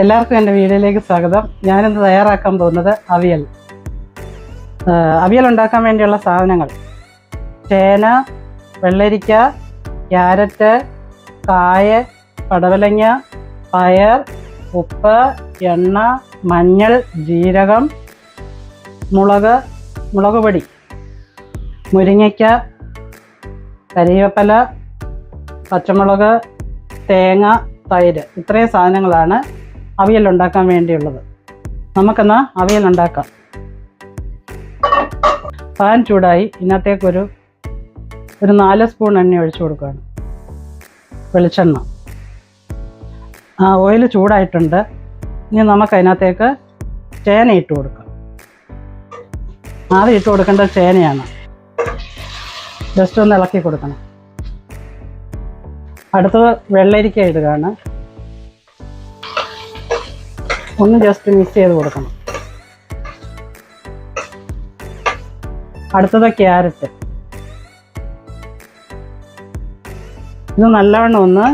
എല്ലാവർക്കും എൻ്റെ വീഡിയോയിലേക്ക് സ്വാഗതം. ഞാനിന്ന് തയ്യാറാക്കാൻ പോകുന്നത് അവിയൽ. അവിയൽ ഉണ്ടാക്കാൻ വേണ്ടിയുള്ള സാധനങ്ങൾ: ചേന, വെള്ളരിക്ക, ക്യാരറ്റ്, കായ, പടവലങ്ങ, പയർ, ഉപ്പ്, എണ്ണ, മഞ്ഞൾ, ജീരകം, മുളക് പൊടി, മുരിങ്ങയ്ക്ക, കരിവേപ്പില, പച്ചമുളക്, തേങ്ങ, തൈര്. ഇത്രയും സാധനങ്ങളാണ് അവിയൽ ഉണ്ടാക്കാൻ വേണ്ടിയുള്ളത്. നമുക്കെന്നാൽ അവിയൽ ഉണ്ടാക്കാം. പാൻ ചൂടായി. ഇതിനകത്തേക്കൊരു 4 സ്പൂൺ എണ്ണ ഒഴിച്ചു കൊടുക്കുകയാണ്. വെളിച്ചെണ്ണ. ഓയിൽ ചൂടായിട്ടുണ്ട്. ഇനി നമുക്ക് അതിനകത്തേക്ക് ചേന ഇട്ട് കൊടുക്കാം. ആദ്യം ഇട്ട് കൊടുക്കേണ്ടത് ചേനയാണ്. ജസ്റ്റ് ഒന്ന് ഇളക്കി കൊടുക്കണം. അടുത്തത് വെള്ളരിക്ക ഇടുകയാണ്. ഒന്ന് ജസ്റ്റ് മിക്സ് ചെയ്ത് കൊടുക്കണം. അടുത്തത് ക്യാരറ്റ്. ഇത് നല്ലവണ്ണം ഒന്ന്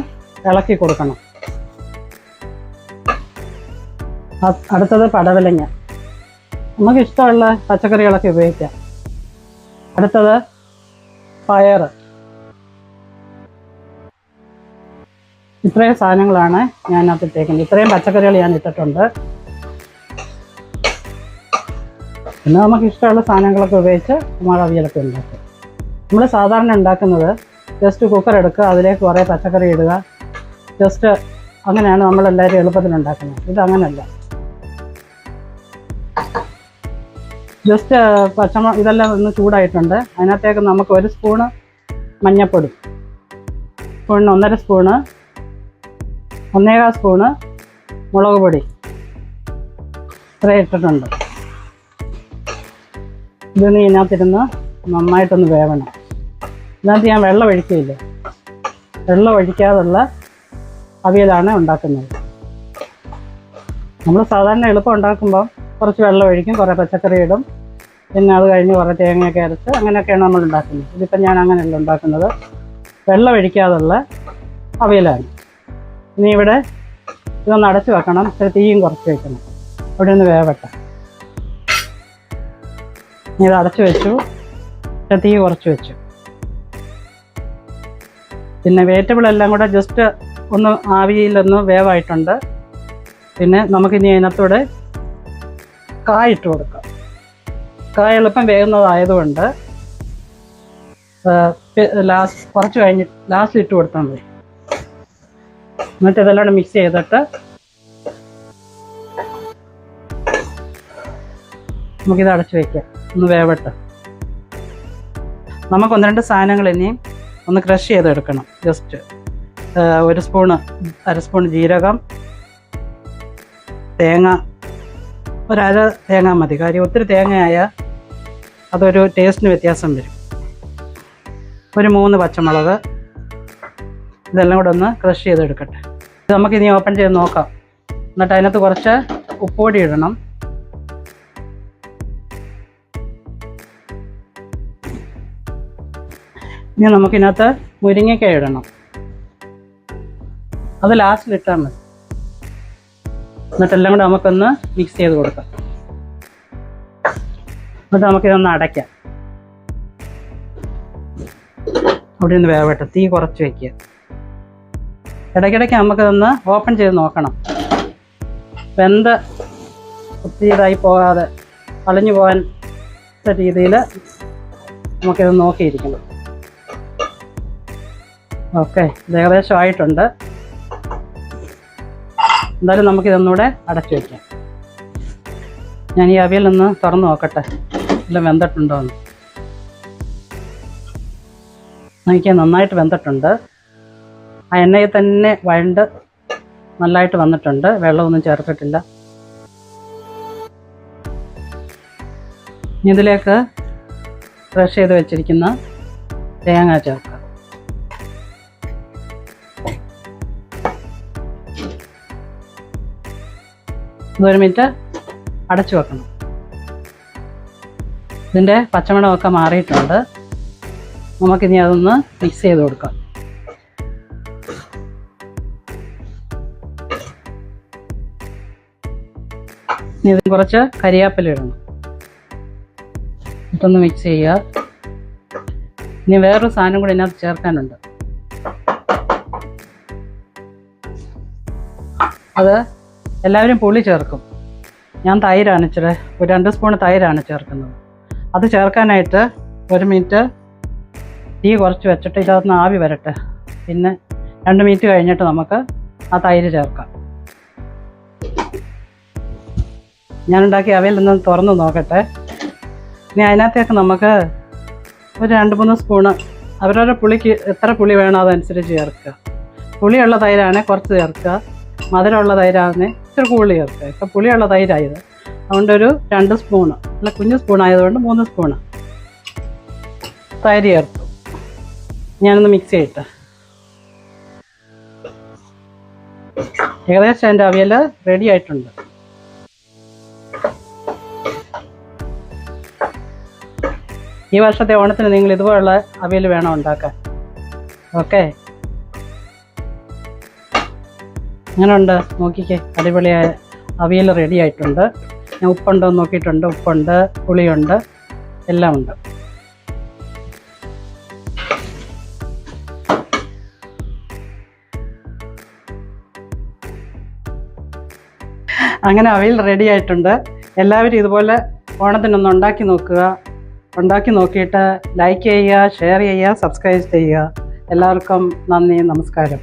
ഇളക്കി കൊടുക്കണം. അടുത്തത് പടവലങ്ങ. നമുക്ക് ഇഷ്ടമുള്ള പച്ചക്കറികളൊക്കെ ഉപയോഗിക്കാം. അടുത്തത് പയർ. ഇത്രയും സാധനങ്ങളാണ് ഞാൻ ഇട്ടേക്കുന്നത്. ഇത്രയും പച്ചക്കറികൾ ഞാൻ ഇട്ടിട്ടുണ്ട്. പിന്നെ നമുക്ക് ഇഷ്ടമുള്ള സാധനങ്ങളൊക്കെ ഉപയോഗിച്ച് നമ്മൾ അവിയലൊക്കെ ഉണ്ടാക്കും. നമ്മൾ സാധാരണ ഉണ്ടാക്കുന്നത് ജസ്റ്റ് കുക്കർ എടുക്കുക, അതിലേക്ക് കുറേ പച്ചക്കറി ഇടുക, ജസ്റ്റ് അങ്ങനെയാണ് നമ്മളെല്ലാവരും എളുപ്പത്തിൽ ഉണ്ടാക്കുന്നത്. ഇതങ്ങനല്ല. ജസ്റ്റ് ഇതെല്ലാം ഒന്ന് ചൂടായിട്ടുണ്ട്. അതിനകത്തേക്ക് നമുക്ക് 1 സ്പൂണ് മഞ്ഞൾപ്പൊടി, 1.5 സ്പൂണ്, 1.25 സ്പൂണ് മുളക് പൊടി ഇത്രയും ഇട്ടിട്ടുണ്ട്. ഇതൊന്ന് ഇതിനകത്തിരുന്ന് നന്നായിട്ടൊന്ന് വേവണം. ഇതിനകത്ത് ഞാൻ വെള്ളം ഒഴിക്കുകയില്ല. വെള്ളം ഒഴിക്കാതുള്ള അവിയലാണ് ഉണ്ടാക്കുന്നത്. നമ്മൾ സാധാരണ എളുപ്പം ഉണ്ടാക്കുമ്പോൾ കുറച്ച് വെള്ളം ഒഴിക്കും, കുറേ പച്ചക്കറി ഇടും, പിന്നെ അത് കഴിഞ്ഞ് കുറേ തേങ്ങയൊക്കെ അരച്ച് അങ്ങനെയൊക്കെയാണ് നമ്മൾ ഉണ്ടാക്കുന്നത്. ഇതിപ്പം ഞാൻ അങ്ങനെയല്ല ഉണ്ടാക്കുന്നത്. വെള്ളം ഒഴിക്കാതുള്ള അവിയലാണ്. ഇനി ഇവിടെ ഇതൊന്ന് അടച്ച് വെക്കണം. ഇച്ചിരി തീയും കുറച്ച് വെക്കണം. അവിടെ ഒന്ന് വേവട്ടെ. ഇനി ഇത് അടച്ച് വെച്ചു. തീ കുറച്ച് വെച്ചു. പിന്നെ വെജിറ്റബിൾ എല്ലാം കൂടെ ജസ്റ്റ് ഒന്ന് ആവിയിലൊന്ന് വേവായിട്ടുണ്ട്. പിന്നെ നമുക്കിനി അതിനകത്തൂടെ കായ ഇട്ട് കൊടുക്കാം. കായ എളുപ്പം വേകുന്നതായതുകൊണ്ട് കുറച്ച് കഴിഞ്ഞ് ലാസ്റ്റ് ഇട്ട് കൊടുത്താൽ മതി. എന്നിട്ട് ഇതെല്ലാം കൂടെ മിക്സ് ചെയ്തിട്ട് നമുക്കിത് അടച്ച് വയ്ക്കാം. ഒന്ന് വേവട്ടെ. നമുക്ക് 1-2 സാധനങ്ങൾ ഇനിയും ഒന്ന് ക്രഷ് ചെയ്തെടുക്കണം. ജസ്റ്റ് 1 സ്പൂണ്, 1/2 സ്പൂൺ ജീരകം, തേങ്ങ, 1/2 തേങ്ങ മതി. കാര്യം ഒത്തിരി തേങ്ങയായാൽ അതൊരു ടേസ്റ്റിന് വ്യത്യാസം വരും. 3 പച്ചമുളക്. ഇതെല്ലാം കൂടെ ഒന്ന് ക്രഷ് ചെയ്തെടുക്കട്ടെ. ഇത് നമുക്കിനി ഓപ്പൺ ചെയ്ത് നോക്കാം. എന്നിട്ട് അതിനകത്ത് കുറച്ച് ഉപ്പുപൊടി ഇടണം. ഇനി നമുക്കിനകത്ത് മുരിങ്ങയ്ക്ക ഇടണം. അത് ലാസ്റ്റിൽ ഇട്ടാൽ മതി. എന്നിട്ടെല്ലാം കൂടെ നമുക്കൊന്ന് മിക്സ് ചെയ്ത് കൊടുക്കാം. എന്നിട്ട് നമുക്കിതൊന്ന് അടയ്ക്കാം. അവിടെ ഒന്ന് വേവട്ടെ. തീ കുറച്ച് വയ്ക്കുക. ഇടയ്ക്കിടയ്ക്ക് നമുക്കിതൊന്ന് ഓപ്പൺ ചെയ്ത് നോക്കണം. വെന്ത് ഒത്തിരി ഇതായി പോകാതെ അളിഞ്ഞു പോകാൻ രീതിയിൽ നമുക്കിത് നോക്കിയിരിക്കണം. ഓക്കെ, ഇത് ഏകദേശം ആയിട്ടുണ്ട്. എന്തായാലും നമുക്കിതൊന്നുകൂടെ അടച്ചു വയ്ക്കാം. ഞാൻ ഈ അവിയലൊന്ന് തുറന്ന് നോക്കട്ടെ, എല്ലാം വെന്തിട്ടുണ്ടോ എന്ന്. എനിക്ക് നന്നായിട്ട് വെന്തിട്ടുണ്ട്. ആ എണ്ണയിൽ തന്നെ വഴണ്ട് നല്ലതായിട്ട് വന്നിട്ടുണ്ട്. വെള്ളമൊന്നും ചേർത്തിട്ടില്ല. ഇതിലേക്ക് ക്രഷ് ചെയ്ത് വെച്ചിരിക്കുന്ന തേങ്ങ ചേർക്കാം. ഇതൊരു മിനിറ്റ് അടച്ചു വെക്കണം. ഇതിൻ്റെ പച്ചമണമൊക്കെ മാറിയിട്ടുണ്ട്. നമുക്കിനി അതൊന്ന് മിക്സ് ചെയ്ത് കൊടുക്കാം. ഇനി ഇതിന് കുറച്ച് കരിയാപ്പില ഇടണം. ഇതൊന്ന് മിക്സ് ചെയ്യുക. ഇനി വേറൊരു സാധനം കൂടി ഇതിനകത്ത് ചേർക്കാനുണ്ട്. അത് എല്ലാവരും പുളി ചേർക്കും. ഞാൻ തൈരാണ് ഇച്ചിരി, ഒരു 2 സ്പൂൺ തൈരാണ് ചേർക്കുന്നത്. അത് ചേർക്കാനായിട്ട് 1 മിനിറ്റ് തീ കുറച്ച് വെച്ചിട്ട് ഇതിനകത്ത് ആവി വരട്ടെ. പിന്നെ 2 മിനിറ്റ് കഴിഞ്ഞിട്ട് നമുക്ക് ആ തൈര് ചേർക്കാം. ഞാനുണ്ടാക്കിയ അവയിലൊന്ന് തുറന്ന് നോക്കട്ടെ. ഇനി അതിനകത്തേക്ക് നമുക്ക് ഒരു 2-3 സ്പൂണ് അവരവരുടെ പുളിക്ക് എത്ര പുളി വേണോ അതനുസരിച്ച് ചേർക്കുക. പുളിയുള്ള തൈരാണെങ്കിൽ കുറച്ച് ചേർക്കുക, മധുരമുള്ള തൈരാണെങ്കിൽ ഇച്ചിരി കൂടുതൽ ചേർക്കുക. ഇപ്പം പുളിയുള്ള തൈരായത് അതുകൊണ്ടൊരു 2 സ്പൂണ്, അല്ല കുഞ്ഞു സ്പൂണായതുകൊണ്ട് 3 സ്പൂണ് തൈര് ചേർത്തു. ഞാനൊന്ന് മിക്സ് ചെയ്തിട്ട് ഏകദേശം എൻ്റെ അവിയൽ റെഡി ആയിട്ടുണ്ട്. ഈ വർഷത്തെ ഓണത്തിന് നിങ്ങൾ ഇതുപോലുള്ള അവിയൽ വേണം ഉണ്ടാക്കാൻ. ഓക്കെ, അങ്ങനെ ഉണ്ട്. നോക്കിക്കേ, അടിപൊളിയായ അവിയൽ റെഡി ആയിട്ടുണ്ട്. ഞാൻ ഉപ്പുണ്ടോ എന്ന് നോക്കിയിട്ടുണ്ട്. ഉപ്പുണ്ട്, പുളിയുണ്ട്, എല്ലാം ഉണ്ട്. അങ്ങനെ അവിയൽ റെഡി ആയിട്ടുണ്ട്. എല്ലാവരും ഇതുപോലെ ഓണത്തിനൊന്ന് ഉണ്ടാക്കി നോക്കുക. ഉണ്ടാക്കി നോക്കിയിട്ട് ലൈക്ക് ചെയ്യുക, ഷെയർ ചെയ്യുക, സബ്സ്ക്രൈബ് ചെയ്യുക. എല്ലാവർക്കും നന്ദി, നമസ്കാരം.